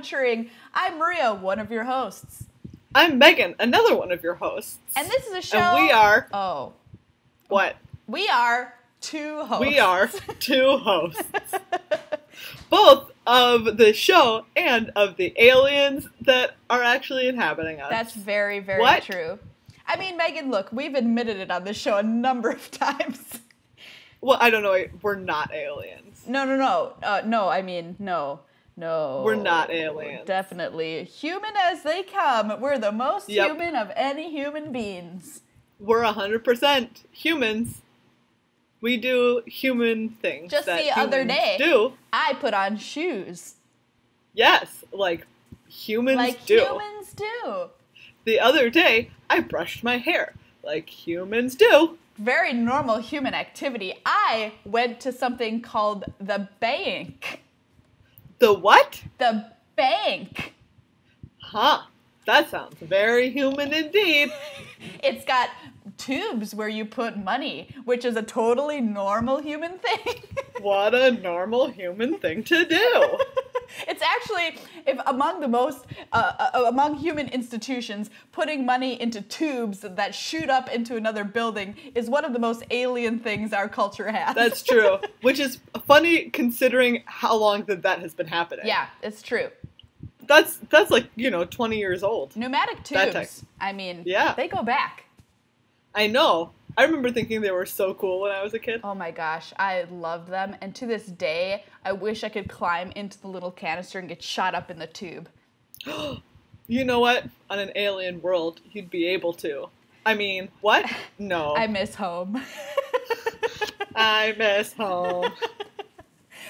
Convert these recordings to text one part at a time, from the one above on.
Amateuring. I'm Maria, one of your hosts. I'm Meghan, another one of your hosts. And this is a show... And we are... Oh. What? We are two hosts. We are two hosts. Both of the show and of the aliens that are actually inhabiting us. That's very, very true. I mean, Meghan, look, we've admitted it on this show a number of times. Well, I don't know. We're not aliens. No. No. We're not aliens. Definitely. Human as they come. We're the most human of any human beings. We're 100% humans. We do human things. Just the other day, I put on shoes. Yes, like humans do. Like humans do. The other day, I brushed my hair. Like humans do. Very normal human activity. I went to something called the bank. The what? The bank. Huh. That sounds very human indeed. It's got tubes where you put money, which is a totally normal human thing. What a normal human thing to do. It's actually, among human institutions, putting money into tubes that shoot up into another building is one of the most alien things our culture has. That's true. Which is funny considering how long that has been happening. Yeah, it's true. That's like, 20 years old. Pneumatic tubes. I mean, they go back. I know. I remember thinking they were so cool when I was a kid. Oh my gosh, I loved them. And to this day, I wish I could climb into the little canister and get shot up in the tube. You know what? On an alien world, you'd be able to. I mean, what? No. I miss home. I miss home.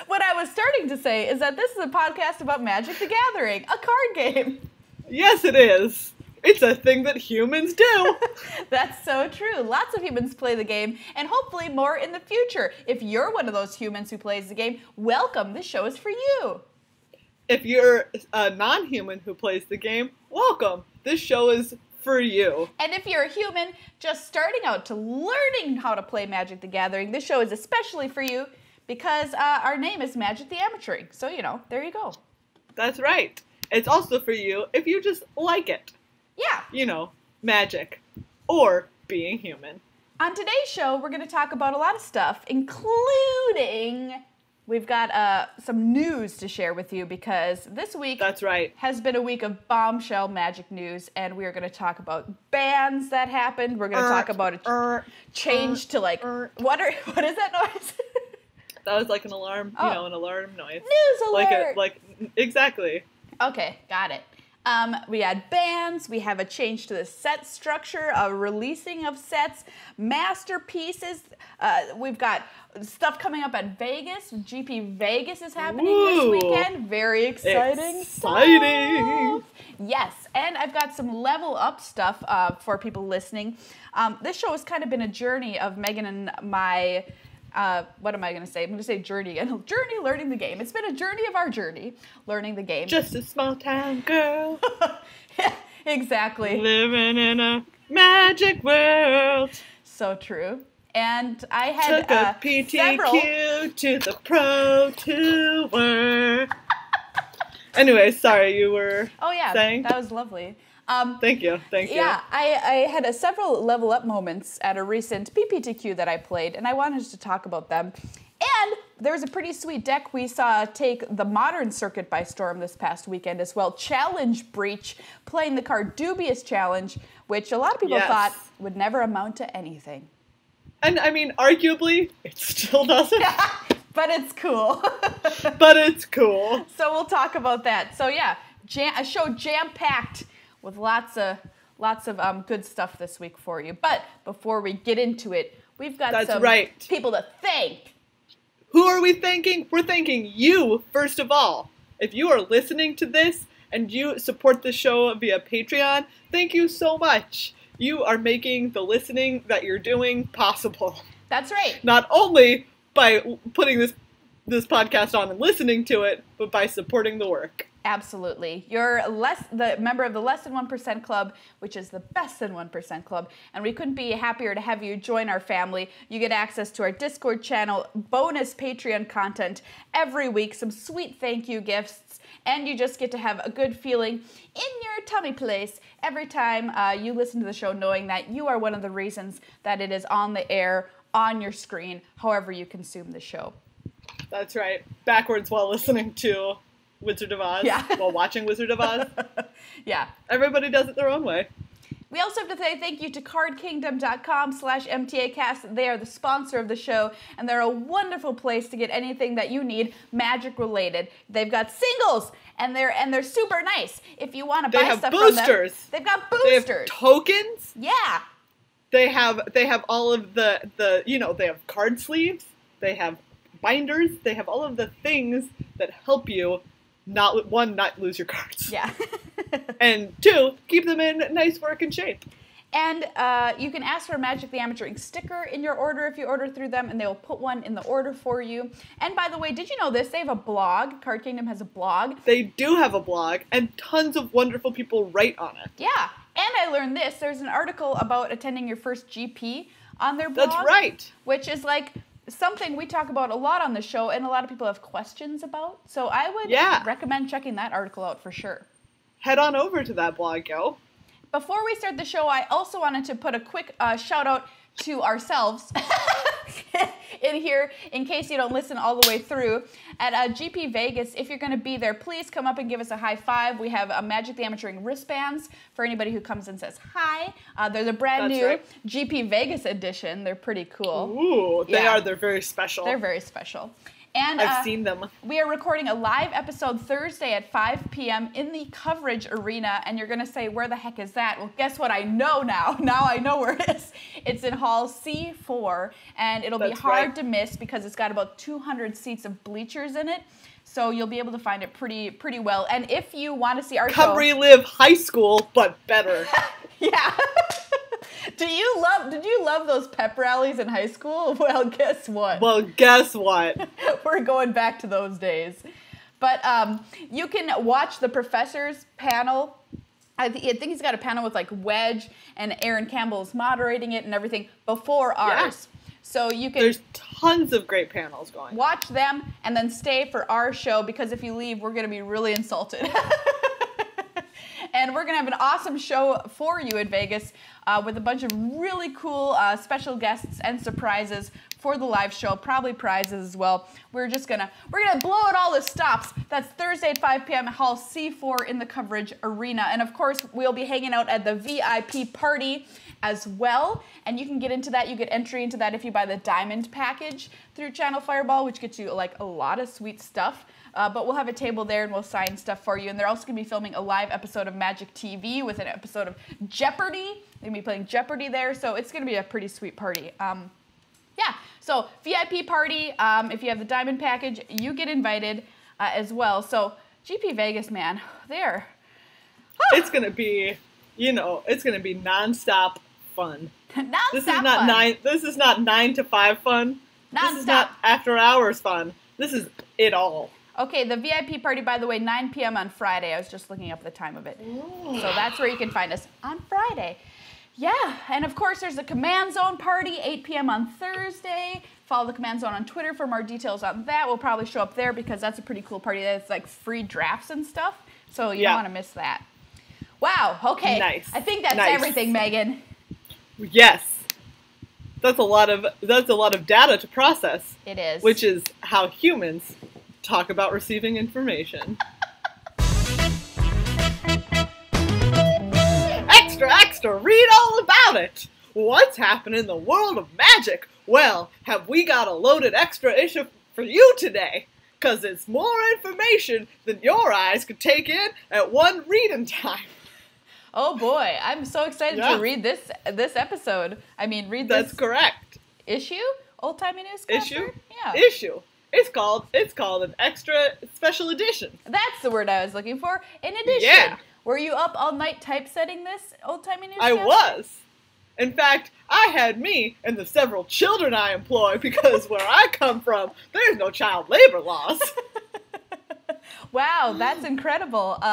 What I was starting to say is that this is a podcast about Magic the Gathering, a card game. Yes, it is. It's a thing that humans do. That's so true. Lots of humans play the game, and hopefully more in the future. If you're one of those humans who plays the game, welcome. This show is for you. If you're a non-human who plays the game, welcome. This show is for you. And if you're a human just starting out to learning how to play Magic the Gathering, this show is especially for you because our name is Magic the Amateuring. So, there you go. That's right. It's also for you if you just like it. Yeah. Magic. Or being human. On today's show, we're going to talk about a lot of stuff, including we've got some news to share with you because this week has been a week of bombshell Magic news, and we are going to talk about bans that happened. We're going to talk about a change to what is that noise? That was like an alarm, an alarm noise. News alert! Exactly. Okay, got it. We had bans, we have a change to the set structure, a releasing of sets, masterpieces, we've got stuff coming up at Vegas, GP Vegas is happening this weekend, very exciting stuff. Yes, and I've got some level up stuff for people listening. This show has kind of been a journey of Meghan and my... what am I going to say? I'm going to say journey and journey learning the game. It's been a journey of our journey learning the game. Just a small town girl. Exactly. Living in a magic world. So true. And I had took a PTQ to the Pro Tour. Anyway, sorry, you were saying? That was lovely. Thank you. Yeah, I had several level up moments at a recent PPTQ that I played, and I wanted to talk about them. And there was a pretty sweet deck we saw take the Modern Circuit by storm this past weekend as well. Challenge Breach, playing the card Dubious Challenge, which a lot of people thought would never amount to anything. And I mean, arguably, it still doesn't. But it's cool. So we'll talk about that. So yeah, a show jam-packed with lots of good stuff this week for you. But before we get into it, we've got some people to thank. Who are we thanking? We're thanking you, first of all. If you are listening to this and you support the show via Patreon, thank you so much. You are making the listening that you're doing possible. That's right. Not only by putting this podcast on and listening to it, but by supporting the work. Absolutely. You're the member of the Less Than 1% Club, which is the Best Than 1% Club, and we couldn't be happier to have you join our family. You get access to our Discord channel, bonus Patreon content every week, some sweet thank you gifts, and you just get to have a good feeling in your tummy place every time you listen to the show, knowing that you are one of the reasons that it is on the air, on your screen, however you consume the show. That's right. Backwards while listening to Wizard of Oz. Yeah. While watching Wizard of Oz. Yeah. Everybody does it their own way. We also have to say thank you to cardkingdom.com/MTAcast. They are the sponsor of the show, and they're a wonderful place to get anything that you need Magic related. They've got singles, and they're super nice. If you want to buy stuff boosters. from them, they've got They have boosters. tokens. Yeah. They have all of the they have card sleeves. They have binders. They have all of the things that help you not lose your cards. Yeah. And 2, keep them in nice working shape. And you can ask for a Magic the Amateur Ink sticker in your order if you order through them, and they will put one in the order for you. And by the way, did you know this? They have a blog. Card Kingdom has a blog. They do have a blog, and tons of wonderful people write on it. Yeah. And I learned this. There's an article about attending your first GP on their blog. That's right. Which is like something we talk about a lot on the show, and a lot of people have questions about. So I would recommend checking that article out for sure. Head on over to that blog, yo. Before we start the show, I also wanted to put a quick shout out to ourselves in here, in case you don't listen all the way through. At GP Vegas, if you're going to be there, please come up and give us a high five. We have Magic the Amateur Ink wristbands for anybody who comes and says hi. They're the brand new GP Vegas edition. They're pretty cool. Ooh, they are. They're very special. They're very special. And I've seen them. We are recording a live episode Thursday at 5 p.m. in the Coverage Arena, and you're going to say, where the heck is that? Well, guess what? I know now. Now I know where it is. It's in Hall C4, and it'll be hard to miss because it's got about 200 seats of bleachers in it, so you'll be able to find it pretty well. And if you want to see our show... Come relive high school, but better. Yeah. Did you love those pep rallies in high school? Well, guess what? We're going back to those days. But you can watch the professor's panel. I think he's got a panel with like Wedge, and Aaron Campbell's moderating it and everything before ours. So you can... There's tons of great panels going. Watch them and then stay for our show, because if you leave, we're going to be really insulted. And we're going to have an awesome show for you in Vegas with a bunch of really cool special guests and surprises for the live show, probably prizes as well. We're gonna blow out all the stops. That's Thursday at 5 p.m. at Hall C4 in the Coverage Arena. And of course, we'll be hanging out at the VIP party as well. And you can get into that. You get entry into that if you buy the Diamond package through Channel Fireball, which gets you like a lot of sweet stuff. But we'll have a table there and we'll sign stuff for you. And they're also going to be filming a live episode of Magic TV with an episode of Jeopardy! They're going to be playing Jeopardy there, so it's going to be a pretty sweet party. Yeah, so VIP party, if you have the Diamond package, you get invited as well. So GP Vegas, man, there. It's going to be, it's going to be nonstop fun. This is not 9 to 5 fun. This is not after hours fun. This is it all. Okay, the VIP party, by the way, 9 p.m. on Friday. I was just looking up the time of it. Ooh. So that's where you can find us on Friday. Yeah, and of course there's a Command Zone party, 8 p.m. on Thursday. Follow the Command Zone on Twitter for more details on that. We'll probably show up there because that's a pretty cool party. That's like free drafts and stuff, so you don't want to miss that. Wow, okay. Nice. I think that's everything, Megan. Yes. That's a lot of data to process. It is. Which is how humans talk about receiving information. Extra, read all about it! What's happening in the world of magic? Well, have we got a loaded extra issue for you today? 'Cause it's more information than your eyes could take in at one reading time. Oh boy, I'm so excited to read this episode. I mean, read this. That's correct. Issue? Old Timey Newscaster? Issue? Yeah. Issue. It's called an extra special edition. That's the word I was looking for. An edition. Yeah. Were you up all night typesetting this, Old Timey Newscaster? I was. In fact, I had me and the several children I employ because where I come from, there's no child labor laws. Wow, that's incredible.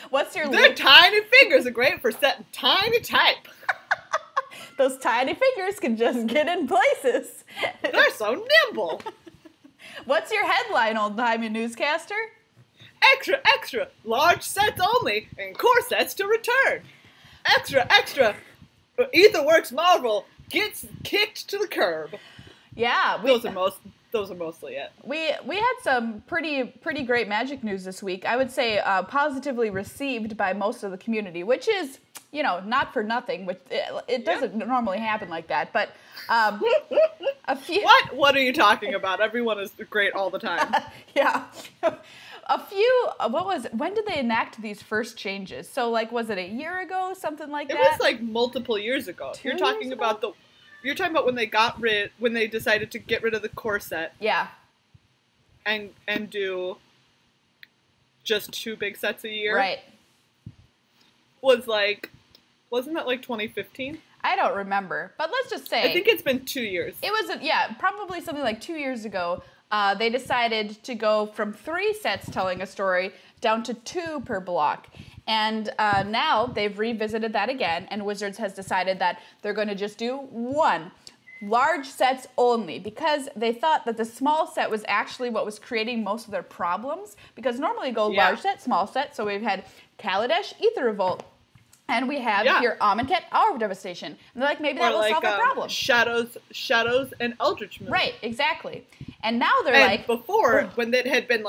What's your Their tiny fingers are great for setting tiny type. Those tiny fingers can just get in places. They're so nimble. What's your headline, Old Timey Newscaster? extra, extra, large sets only, and core sets to return. Extra, extra, Aetherworks Marvel gets kicked to the curb. Yeah. Those are mostly it. We had some pretty great Magic news this week. I would say positively received by most of the community, which is, not for nothing, which it doesn't normally happen like that. But a few. What are you talking about? Everyone is great all the time. Yeah. A few. When did they enact these first changes? So was it a year ago, something like that? It was multiple years ago. You're talking about when they decided to get rid of the core set. Yeah. And do just 2 big sets a year. Right. Wasn't that 2015? I don't remember, but let's just say I think it's been 2 years. It was probably something like 2 years ago. They decided to go from 3 sets telling a story down to 2 per block. And now they've revisited that again, and Wizards has decided that they're going to just do 1. Large sets only, because they thought that the small set was actually what was creating most of their problems, because normally you go large set, small set. So we've had Kaladesh, Aether Revolt, and we have here Amonkhet, Hour of Devastation. And they're like, maybe that will solve our problem. Shadows, and Eldritch Moon. Right, exactly. And now they're before, when it had been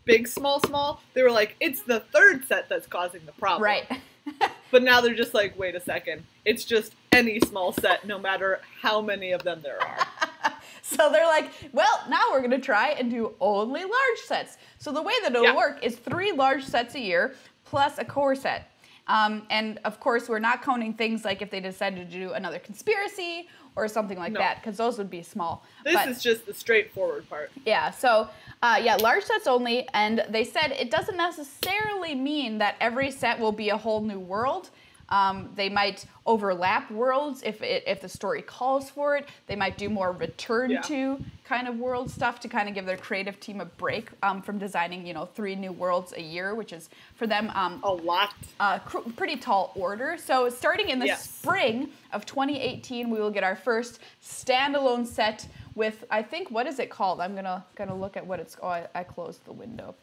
big, small, they were like, it's the 3rd set that's causing the problem. Right. But now they're just like, wait a second. It's just any small set, no matter how many of them there are. So they're like, well, now we're going to try and do only large sets. So the way that it'll work is 3 large sets a year plus a core set. And of course, we're not counting things like if they decided to do another conspiracy or something like that, because those would be small. This is just the straightforward part. Yeah, so large sets only, and they said it doesn't necessarily mean that every set will be a whole new world. They might overlap worlds if the story calls for it. They might do more return to kind of world stuff to kind of give their creative team a break from designing 3 new worlds a year, which is for them a lot, pretty tall order. So starting in the spring of 2018, we will get our first standalone set with, I think, what is it called? I'm gonna look at what it's. Oh, I closed the window.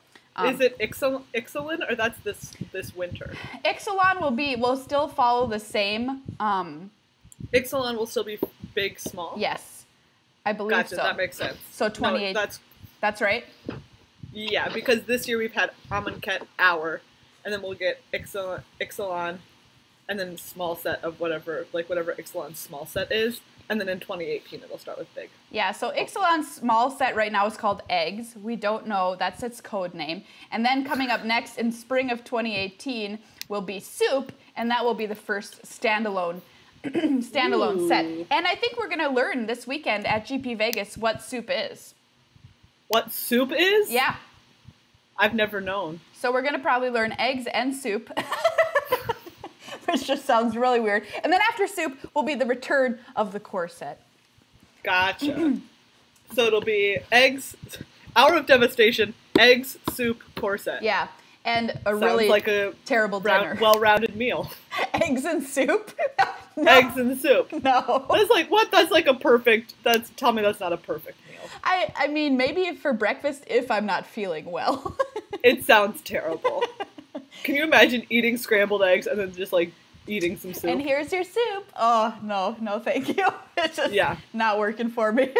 Is it Ixalan, or that's this winter? Ixalan will still follow the same. Ixalan will still be big, small? Yes, I believe so. That makes sense. So 28. No, that's right? Yeah, because this year we've had Amonkhet Hour, and then we'll get Ixalan, and then small set of whatever Ixalan's small set is. And then in 2018, it'll start with big. Yeah, so Ixalan's small set right now is called Eggs. We don't know. That's its code name. And then coming up next in spring of 2018 will be Soup, and that will be the first standalone set. And I think we're going to learn this weekend at GP Vegas what Soup is. What Soup is? Yeah. I've never known. So we're going to probably learn Eggs and Soup. Which just sounds really weird. And then after Soup will be the return of the core set. Gotcha. So it'll be Eggs, Hour of Devastation, Eggs, Soup, core set. Yeah. And Sounds really like a terrible dinner. Well-rounded meal. Eggs and soup? No. Eggs and soup. No. That's like, what? That's like a perfect, tell me that's not a perfect meal. I mean, maybe for breakfast if I'm not feeling well. It sounds terrible. Can you imagine eating scrambled eggs and then just eating some soup? And here's your soup. Oh, no, thank you. It's just not working for me.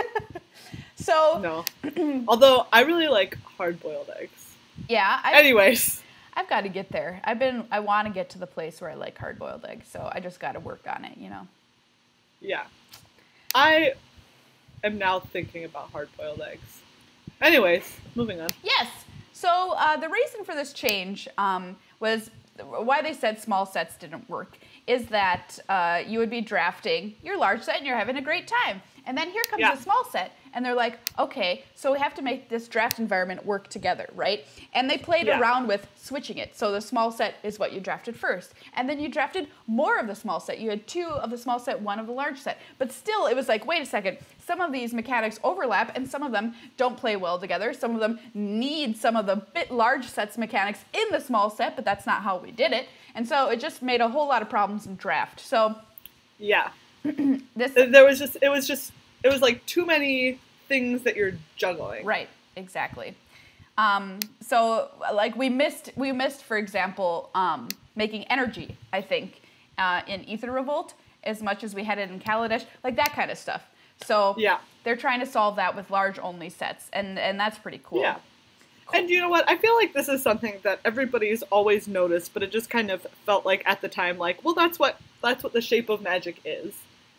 So. No. Although I really like hard-boiled eggs. Yeah. Anyways. I've got to get there. I want to get to the place where I like hard-boiled eggs, so I just got to work on it, Yeah. I am now thinking about hard-boiled eggs. Anyways, moving on. Yes. So the reason for this change was why they said small sets didn't work is that you would be drafting your large set and you're having a great time. And then here comes a small set, and they're like, okay, so we have to make this draft environment work together, right? And they played around with switching it. So the small set is what you drafted first. And then you drafted more of the small set. You had 2 of the small set, 1 of the large set. But still, it was like, wait a second, some of these mechanics overlap, and some of them don't play well together. Some of them need some of the bit large sets mechanics in the small set, but that's not how we did it. And so it just made a whole lot of problems in draft. So yeah. It was like too many things that you're juggling. Right, exactly. So like we missed, for example, making energy, I think, in Aether Revolt as much as we had it in Kaladesh, like that kind of stuff. So yeah, they're trying to solve that with large only sets, and that's pretty cool. Yeah. Cool. And you know what? I feel like this is something that everybody's always noticed, but it just kind of felt like at the time, like, well, that's what the shape of Magic is.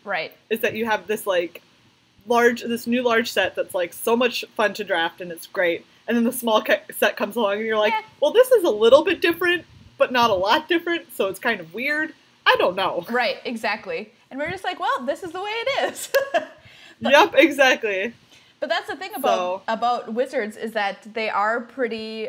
Right. Is that you have this like this new large set that's like so much fun to draft and it's great, and then the small set comes along and you're like, well, this is a little bit different, but not a lot different, so it's kind of weird. I don't know. Right. Exactly. And we're just like, well, this is the way it is. Yep. Exactly. But that's the thing about Wizards is that they are pretty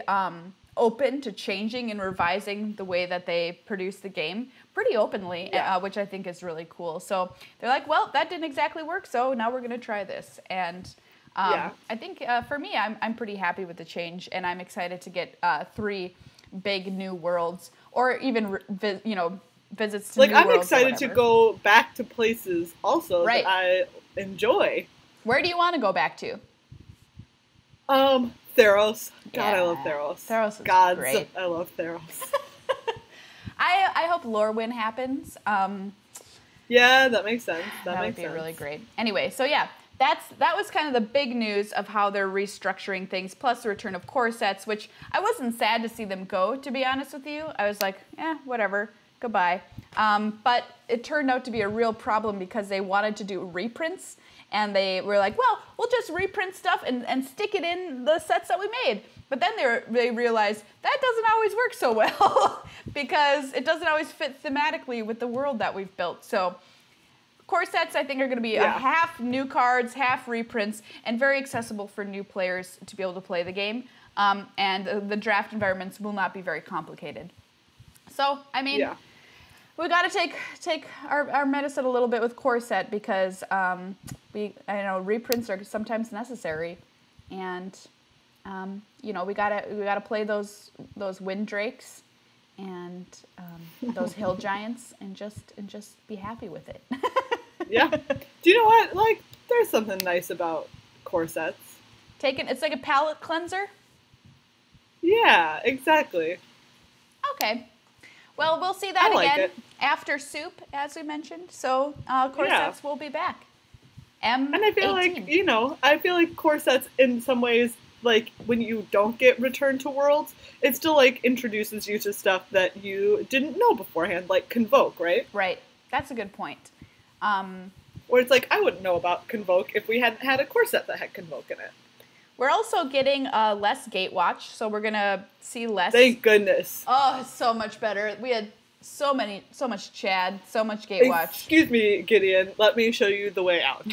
open to changing and revising the way that they produce the game pretty openly, which I think is really cool. So they're like, well, that didn't exactly work, so now we're going to try this. And I think for me, I'm pretty happy with the change, and I'm excited to get 3 big new worlds, or even visits to new worlds. Like, I'm excited to go back to places also that I enjoy. Where do you want to go back to? Theros. God, I love Theros. Theros is great. I love Theros. I hope Lorwyn happens. Yeah, that makes sense. That would be really great. Anyway, so yeah, that was kind of the big news of how they're restructuring things, plus the return of core sets, which I wasn't sad to see them go, to be honest with you. I was like, whatever, goodbye. But it turned out to be a real problem because they wanted to do reprints. And they were like, well, we'll just reprint stuff and stick it in the sets that we made. But then they realized that doesn't always work so well because it doesn't always fit thematically with the world that we've built. So core sets, I think, are going to be a half new cards, half reprints, and very accessible for new players to be able to play the game. And the draft environments will not be very complicated. So, I mean... Yeah. We got to take our medicine a little bit with core set because I know reprints are sometimes necessary, and we gotta play those wind drakes and those hill giants and just be happy with it. Yeah. Do you know what? Like, there's something nice about core sets. It's like a palate cleanser. Yeah, exactly. Okay. Well, we'll see that again after Soup, as we mentioned. So, core sets will be back. And I feel like core sets in some ways, like when you don't get Return to Worlds, it still like introduces you to stuff that you didn't know beforehand, like Convoke, right? Right. That's a good point. Where it's like, I wouldn't know about Convoke if we hadn't had a core set that had Convoke in it. We're also getting less Gatewatch, so we're going to see less. Thank goodness. Oh, it's so much better. We had so much Chad, so much Gatewatch. Excuse me, Gideon. Let me show you the way out.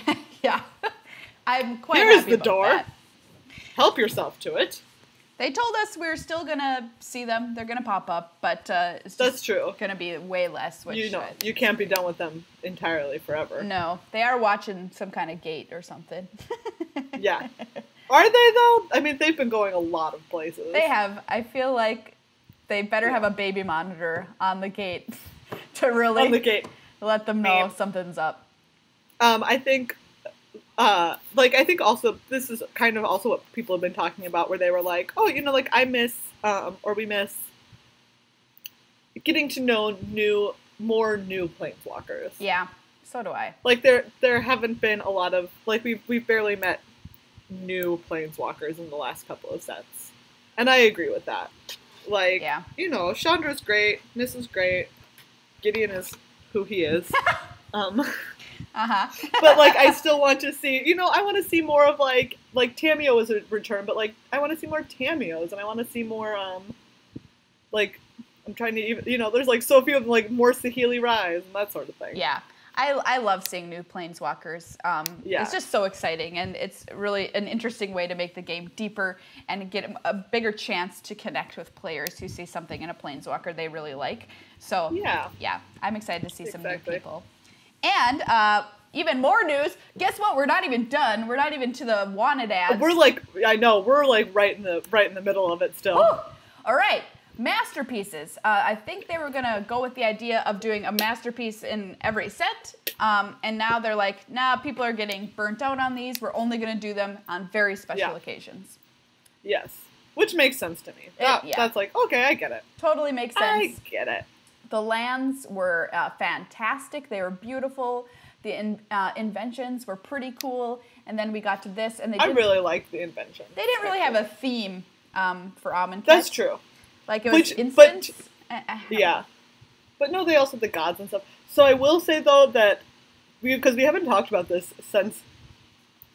Yeah. I'm quite Here's happy the about door. That. Help yourself to it. They told us we're still going to see them. They're going to pop up, but That's true. Going to be way less. Which, you can't be done with them entirely forever. No. They are watching some kind of gate or something. Yeah. Are they, though? I mean, they've been going a lot of places. They have. I feel like they better have a baby monitor on the gate to really let them know something's up. I think also, this is kind of also what people have been talking about, where they were like, oh, I miss, or we miss getting to know more new planeswalkers. Yeah, so do I. Like, there haven't been a lot of, like, we've barely met new planeswalkers in the last couple of sets. And I agree with that. Like, Chandra's great, Nis is great, Gideon is who he is. But, like, I still want to see, I want to see more of, like Tamiyo is a return, but, like, I want to see more Tamiyos, and I want to see more, like, I'm trying to even, there's, like, so few of them, like, more Saheeli Rise and that sort of thing. Yeah. I love seeing new planeswalkers. It's just so exciting, and it's really an interesting way to make the game deeper and get a bigger chance to connect with players who see something in a planeswalker they really like. So, yeah, I'm excited to see some new people. And even more news, guess what? We're not even done. We're not even to the wanted ads. We're like, I know, we're like right in the middle of it still. Woo! All right. Masterpieces. I think they were going to go with the idea of doing a masterpiece in every set. And now they're like, nah, people are getting burnt out on these. We're only going to do them on very special occasions. Yes. Which makes sense to me. That's like, okay, I get it. Totally makes sense. I get it. The lands were fantastic. They were beautiful. The inventions were pretty cool. And then we got to this, and I really liked the inventions. They didn't really have a theme for Amonkhet. That's true. Like, it was instant. Yeah. But no, they also had the gods and stuff. So I will say, though, that because we haven't talked about this since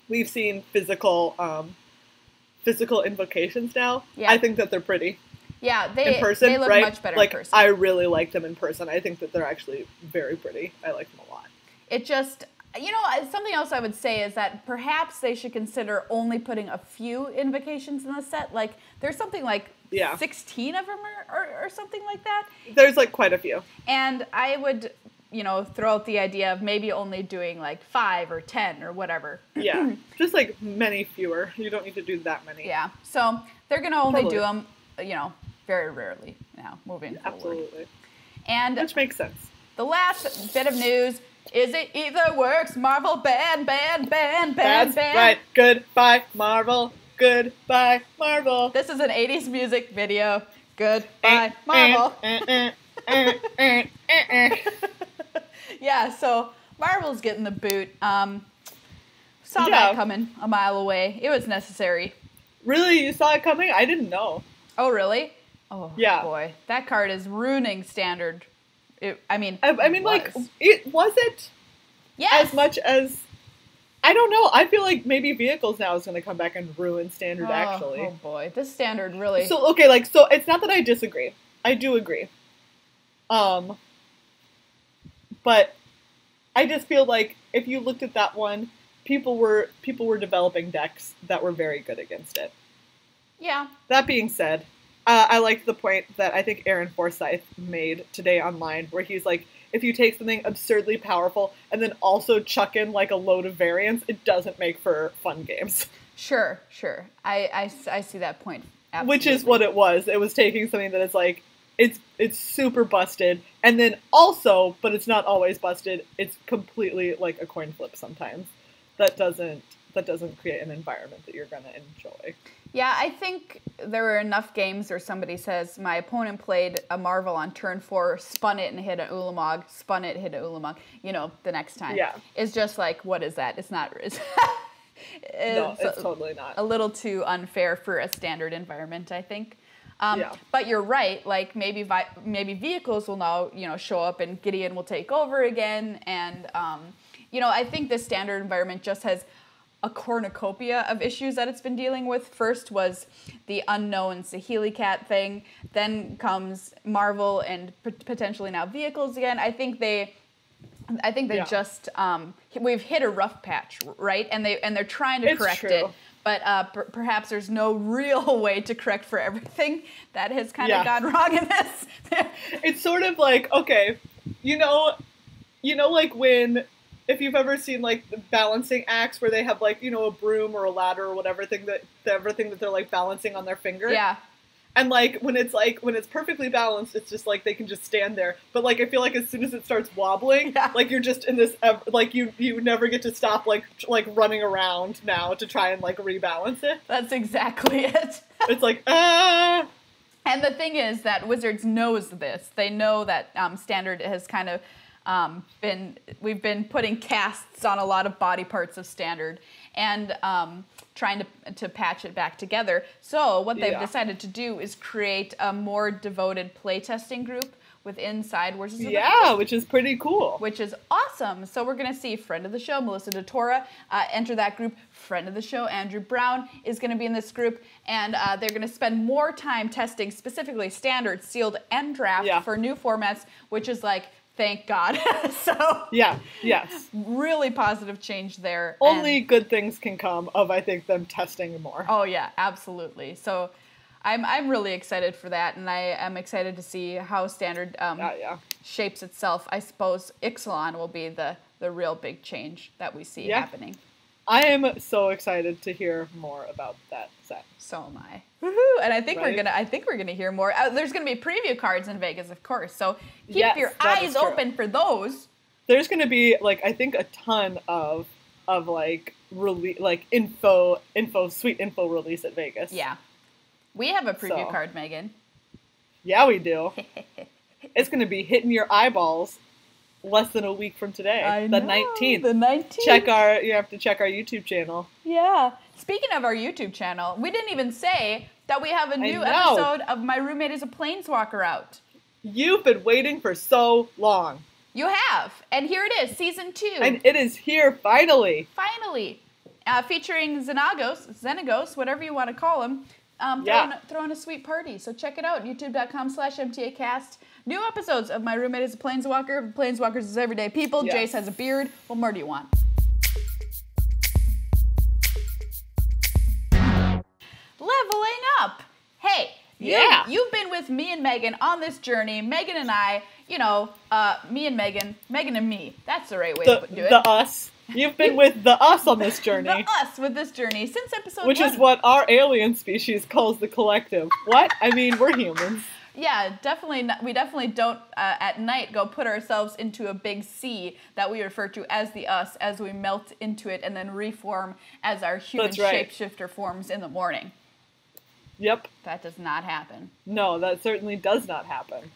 we've seen physical invocations now. Yeah. I think that they're pretty. Yeah, in person, they look right? much better like, in person. I really like them in person. I think that they're actually very pretty. I like them a lot. It just, something else I would say is that perhaps they should consider only putting a few invocations in the set. Like, there's something like 16 of them or something like that. There's like quite a few. And I would, throw out the idea of maybe only doing like 5 or 10 or whatever. Yeah, just like many fewer. You don't need to do that many. Yeah, so they're going to only do them, very rarely now, moving forward. Absolutely. And which makes sense. The last bit of news is it Aetherworks Marvel ban. That's right. Goodbye, Marvel. Goodbye, Marvel. This is an 80s music video. Goodbye, Marvel. Yeah, so Marvel's getting the boot. Saw that coming a mile away. It was necessary. Really? You saw it coming? I didn't know. Oh, really? Oh, yeah. Boy. That card is ruining Standard. I mean, was it? Yes. As much as, I don't know. I feel like maybe Vehicles now is going to come back and ruin Standard, actually. Oh, boy. This Standard really... So, okay, so it's not that I disagree. I do agree. But I just feel like if you looked at that one, people were developing decks that were very good against it. Yeah. That being said, I liked the point that I think Aaron Forsyth made today online, where he's like, if you take something absurdly powerful and then also chuck in like a load of variants, it doesn't make for fun games. Sure. I see that point. Absolutely. Which is what it was. It was taking something that is like, it's super busted, and then also, but it's not always busted, it's completely like a coin flip sometimes. That doesn't create an environment that you're going to enjoy. Yeah, I think there were enough games where somebody says, my opponent played a Marvel on turn 4, spun it and hit an Ulamog, spun it, hit an Ulamog, the next time. Yeah. It's just like, what is that? It's not... No, it's totally not. A little too unfair for a Standard environment, I think. Yeah. But you're right, like maybe Vehicles will now, show up and Gideon will take over again. And, I think this Standard environment just has a cornucopia of issues that it's been dealing with. First was the unknown Saheeli Cat thing. Then comes Marvel and potentially now Vehicles again. I think they just we've hit a rough patch, right? And they're trying to correct it. But perhaps there's no real way to correct for everything that has kind of gone wrong in this. It's sort of like, okay, like when, if you've ever seen like the balancing acts where they have like, a broom or a ladder or whatever thing that they're like balancing on their finger. Yeah. And when it's perfectly balanced, it's just like they can just stand there. But like I feel like as soon as it starts wobbling, like you're just in this like you never get to stop like running around now to try and like rebalance it. That's exactly it. It's like And the thing is that Wizards knows this. They know that Standard has kind of we've been putting casts on a lot of body parts of Standard and trying to patch it back together. So what they've decided to do is create a more devoted playtesting group within Wizards of the Coast, which is pretty cool. Which is awesome. So we're going to see friend of the show, Melissa DeTora, enter that group. Friend of the show, Andrew Brown, is going to be in this group. And they're going to spend more time testing specifically Standard, Sealed, and Draft for new formats, which is like, thank God. So yes. Really positive change there. Only good things can come of, I think, them testing more. Oh yeah, absolutely. So I'm really excited for that, and I am excited to see how Standard shapes itself. I suppose Ixalan will be the real big change that we see happening. I am so excited to hear more about that set. So am I. Woohoo! And I think we're gonna hear more. There's gonna be preview cards in Vegas, of course. So keep your eyes open for those. There's gonna be I think a ton of like sweet info release at Vegas. Yeah. We have a preview So. card, Megan. Yeah, we do. It's going to be hitting your eyeballs less than a week from today. I the know, 19th. The 19th. You have to check our YouTube channel. Yeah. Speaking of our YouTube channel, we didn't even say that we have a new know. episode of My Roommate is a Planeswalker out. You've been waiting for so long. You have. And here it is, season 2. And it is here finally. Finally. Featuring Xenagos, whatever you want to call him, throwing a sweet party. So check it out, youtube.com/MTAcast. New episodes of My Roommate is a Planeswalker. Planeswalkers is everyday people. Yes. Jace has a beard. What more do you want? Leveling up. Hey, you've been with me and Megan on this journey. Megan and I, me and Megan and me. That's the right way to do it. The us. You've been with the us on this journey. The us with this journey since episode 1. Which is what our alien species calls the collective. What? I mean, we're humans. Yeah, definitely. We definitely don't at night go put ourselves into a big sea that we refer to as the us as we melt into it and then reform as our human shapeshifter forms in the morning. Yep. That does not happen. No, that certainly does not happen.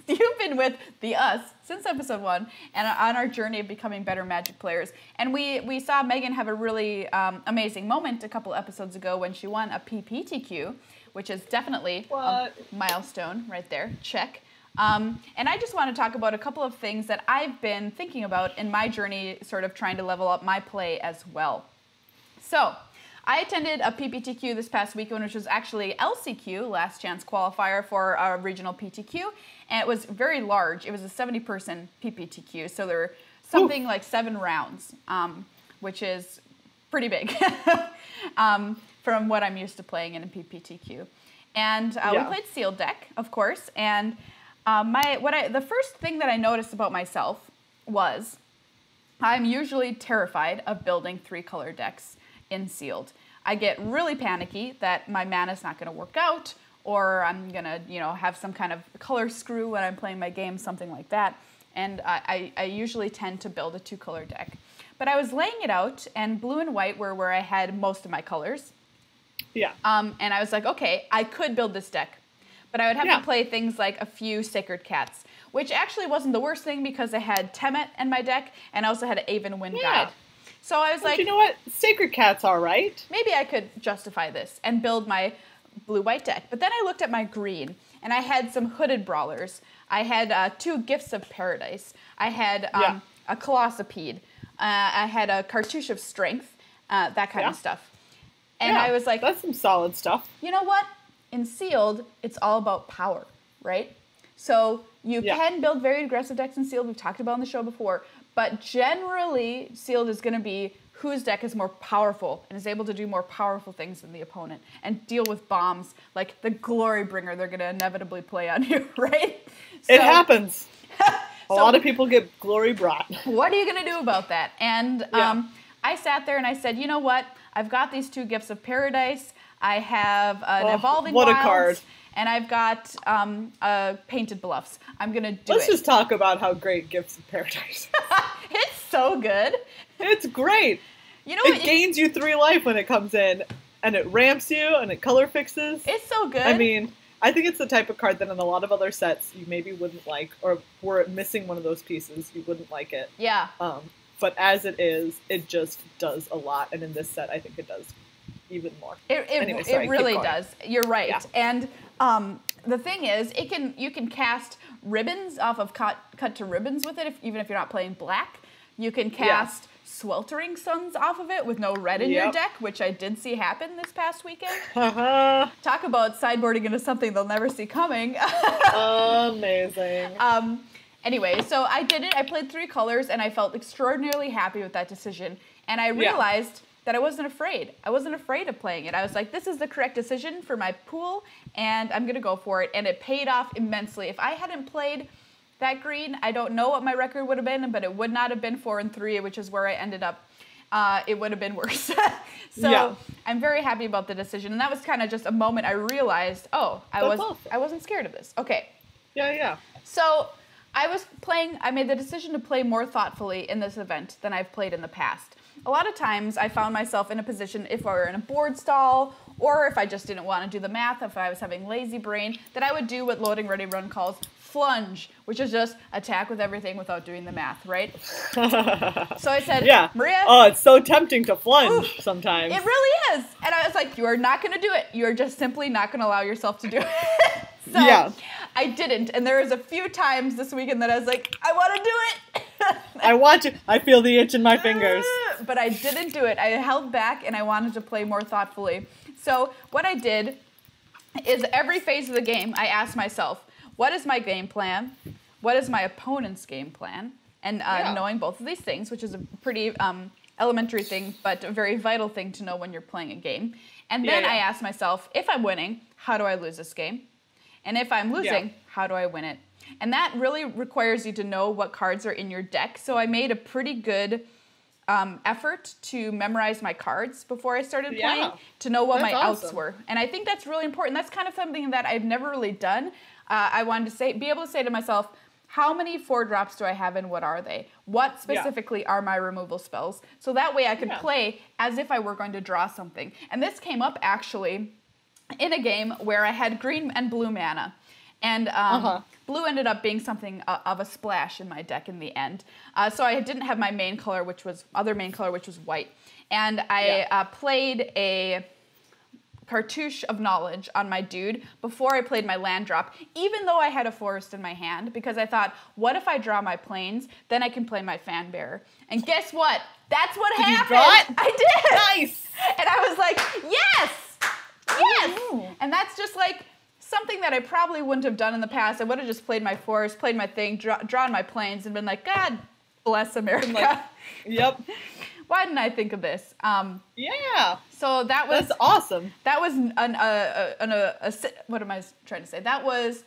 You've been with the us since episode 1 and on our journey of becoming better Magic players. And we saw Megan have a really amazing moment a couple episodes ago when she won a PPTQ, which is definitely a milestone right there. Check. And I just want to talk about a couple of things that I've been thinking about in my journey, sort of trying to level up my play as well. So, I attended a PPTQ this past weekend, which was actually LCQ, last chance qualifier for a regional PTQ, and it was very large. It was a 70-person PPTQ, so there were something like 7 rounds, which is pretty big from what I'm used to playing in a PPTQ. And we played sealed deck, of course, and the first thing that I noticed about myself was I'm usually terrified of building 3-color decks in sealed. I get really panicky that my mana's not going to work out, or I'm going to, have some kind of color screw when I'm playing my game, something like that. And I usually tend to build a 2-color deck. But I was laying it out, and blue and white were where I had most of my colors. Yeah. And I was like, okay, I could build this deck. But I would have to play things like a few Sacred Cats, which actually wasn't the worst thing because I had Temet in my deck, and I also had an Aven Wind Guide. So I was like, you know what? Sacred Cat's all right. Maybe I could justify this and build my blue-white deck. But then I looked at my green, and I had some Hooded Brawlers. I had 2 Gifts of Paradise. I had a Colossopede. I had a Cartouche of Strength, that kind of stuff. And I was like, that's some solid stuff. You know what? In sealed, it's all about power, right? So you can build very aggressive decks in sealed. We've talked about on the show before. But generally, sealed is going to be whose deck is more powerful and is able to do more powerful things than the opponent and deal with bombs like the Glory Bringer they're going to inevitably play on you, right? It happens. A lot of people get glory brought. What are you going to do about that? And I sat there and I said, you know what? I've got these 2 Gifts of Paradise. I have an Evolving Wilds. What a card. And I've got Painted Bluffs. I'm going to do Let's just talk about how great Gifts of Paradise is. It's so good. It's great. You know it gains you 3 life when it comes in, and it ramps you, and it color fixes. It's so good. I mean, I think it's the type of card that in a lot of other sets you maybe wouldn't like, or were missing one of those pieces, you wouldn't like it. Yeah. But as it is, it just does a lot, and in this set, I think it does even more. It really does. You're right. Yeah. And the thing is, you can cast ribbons off of cut to ribbons with it, even if you're not playing black. You can cast Sweltering Suns off of it with no red in your deck, which I did see happen this past weekend. Talk about sideboarding into something they'll never see coming. Amazing. Anyway, so I did it. I played 3 colors, and I felt extraordinarily happy with that decision. And I realized that I wasn't afraid. I wasn't afraid of playing it. I was like, this is the correct decision for my pool, and I'm going to go for it. And it paid off immensely. If I hadn't played that green, I don't know what my record would have been, but it would not have been 4-3, which is where I ended up. It would have been worse. So I'm very happy about the decision. And that was kind of just a moment I realized, I wasn't scared of this. Okay. Yeah. So I made the decision to play more thoughtfully in this event than I've played in the past. A lot of times I found myself in a position, if I were in a board stall, or if I just didn't want to do the math, if I was having lazy brain, that I would do what Loading Ready Run calls flunge, which is just attack with everything without doing the math, right? So I said, yeah. Maria. Oh, it's so tempting to flunge sometimes. It really is. And I was like, you are not going to do it. You are just simply not going to allow yourself to do it. So yeah. I didn't. And there was a few times this weekend that I was like, I want to do it. I want to. I feel the itch in my fingers. But I didn't do it. I held back and I wanted to play more thoughtfully. So what I did is every phase of the game, I asked myself, what is my game plan? What is my opponent's game plan? And knowing both of these things, which is a pretty elementary thing, but a very vital thing to know when you're playing a game. And then I asked myself, if I'm winning, how do I lose this game? And if I'm losing, how do I win it? And that really requires you to know what cards are in your deck. So I made a pretty good effort to memorize my cards before I started playing, to know what my outs were. And I think that's really important. That's kind of something that I've never really done. I wanted to be able to say to myself, how many 4-drops do I have and what are they? What specifically are my removal spells? So that way I could play as if I were going to draw something. And this came up actually in a game where I had green and blue mana. And blue ended up being something of a splash in my deck in the end. So I didn't have my main color, which was white. And I played a Cartouche of Knowledge on my dude before I played my land drop, even though I had a forest in my hand, because I thought, what if I draw my plains? Then I can play my fan bearer. And guess what? That's what happened. You draw it? I did. Nice. And I was like, yes, yes. Ooh. And that's just like something that I probably wouldn't have done in the past. I would have just played my forest, played my thing, drawn my plains, and been like, God bless America. Like, yep. Why didn't I think of this? Yeah. So that's awesome. That was what am I trying to say? That was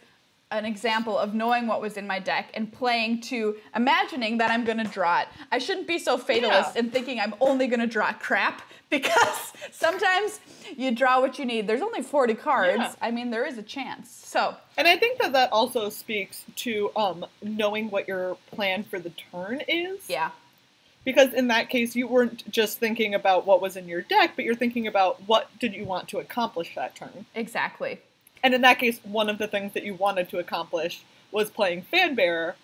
an example of knowing what was in my deck and playing to imagining that I'm going to draw it. I shouldn't be so fatalist and thinking I'm only going to draw crap, because sometimes you draw what you need. There's only 40 cards. Yeah. I mean, there is a chance. So. And I think that also speaks to knowing what your plan for the turn is. Yeah. Because in that case, you weren't just thinking about what was in your deck, but you're thinking about what did you want to accomplish that turn. Exactly. And in that case, one of the things that you wanted to accomplish was playing Fanbearer.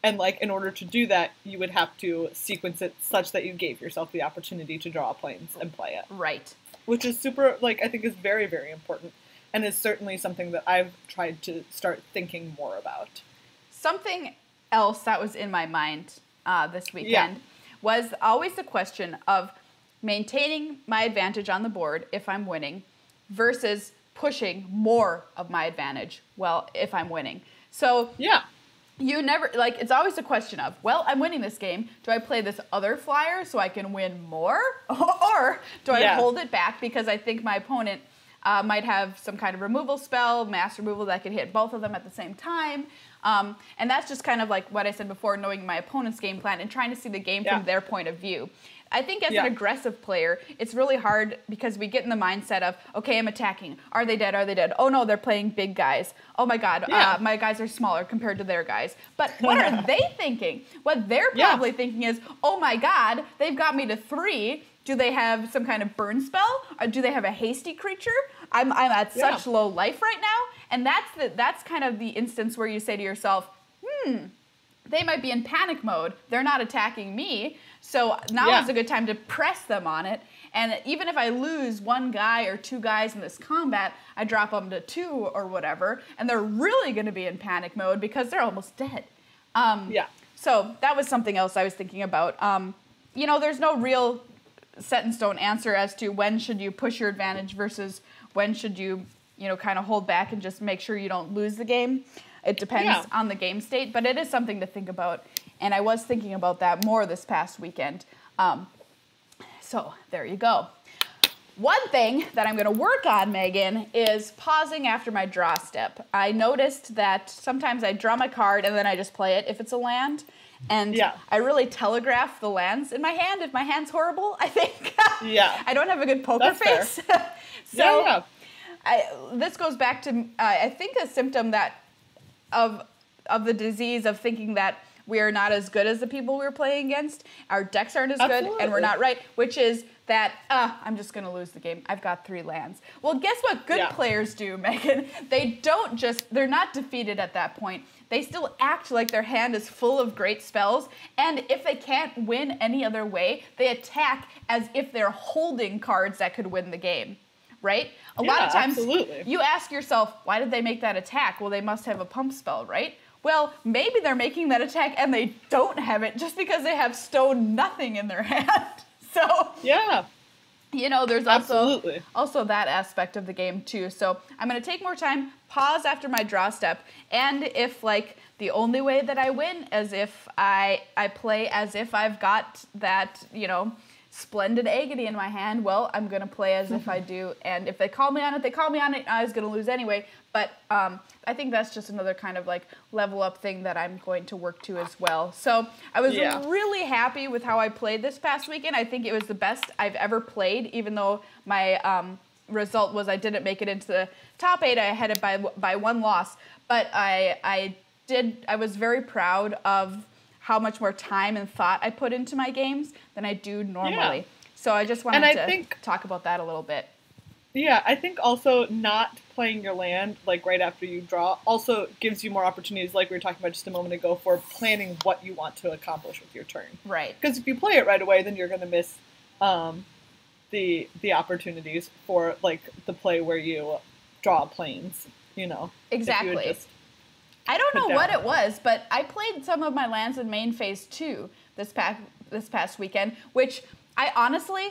And, like, in order to do that, you would have to sequence it such that you gave yourself the opportunity to draw planes and play it. Right. Which is super, like, I think is very, very important. And is certainly something that I've tried to start thinking more about. Something else that was in my mind this weekend was always the question of maintaining my advantage on the board if I'm winning versus pushing more of my advantage, if I'm winning. So you never, like, it's always a question of, well, I'm winning this game. Do I play this other flyer so I can win more? Or do I hold it back because I think my opponent might have some kind of removal spell, mass removal that could hit both of them at the same time. And that's just kind of like what I said before, knowing my opponent's game plan and trying to see the game from their point of view. I think as an aggressive player, it's really hard because we get in the mindset of, okay, I'm attacking. Are they dead? Are they dead? Oh, no, they're playing big guys. Oh, my God, my guys are smaller compared to their guys. But what are they thinking? What they're probably thinking is, oh, my God, they've got me to 3. Do they have some kind of burn spell? Or do they have a hasty creature? I'm at such low life right now. And that's kind of the instance where you say to yourself, they might be in panic mode. They're not attacking me. So now is a good time to press them on it. And even if I lose 1 guy or 2 guys in this combat, I drop them to 2 or whatever. And they're really going to be in panic mode because they're almost dead. So that was something else I was thinking about. You know, there's no real set in stone answer as to when should you push your advantage versus when should you, kind of hold back and just make sure you don't lose the game. It depends on the game state, but it is something to think about. And I was thinking about that more this past weekend. So there you go. One thing that I'm going to work on, Megan, is pausing after my draw step. I noticed that sometimes I draw my card and then I just play it if it's a land. And I really telegraph the lands in my hand if my hand's horrible, I think. I don't have a good poker face. So this goes back to, I think, a symptom of of the disease of thinking that we are not as good as the people we're playing against. Our decks aren't as good, and we're not right, which is that, I'm just going to lose the game. I've got 3 lands. Well, guess what good players do, Megan? They're not defeated at that point. They still act like their hand is full of great spells, and if they can't win any other way, they attack as if they're holding cards that could win the game, right? A lot of times, you ask yourself, why did they make that attack? Well, they must have a pump spell, right? Well, maybe they're making that attack and they don't have it just because they have stone nothing in their hand. So, yeah, you know, there's also that aspect of the game too. So I'm going to take more time, pause after my draw step, and if like the only way that I win is if I play as if I've got that, you know, splendid agony in my hand, well, I'm going to play as if I do. And if they call me on it, they call me on it. I was going to lose anyway. But I think that's just another kind of like level up thing that I'm going to work to as well. So I was really happy with how I played this past weekend. I think it was the best I've ever played, even though my result was I didn't make it into the top 8. I had it by 1 loss. But I was very proud of how much more time and thought I put into my games than I do normally. Yeah. So I just wanted to talk about that a little bit. Yeah, I think also not playing your land like right after you draw also gives you more opportunities, like we were talking about just a moment ago, for planning what you want to accomplish with your turn. Right. Because if you play it right away, then you're going to miss the opportunities for like the play where you draw planes, you know. Exactly. I don't know what it was, but I played some of my lands in main phase 2 this past weekend, which I honestly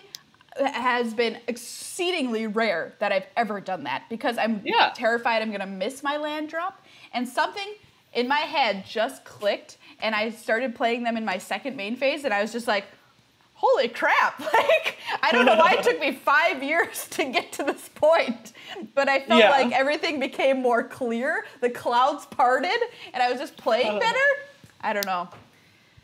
has been exceedingly rare that I've ever done that, because I'm terrified I'm going to miss my land drop, and something in my head just clicked, and I started playing them in my second main phase, and I was just like, holy crap, like, I don't know why it took me 5 years to get to this point, but I felt like everything became more clear, the clouds parted, and I was just playing better? I don't know.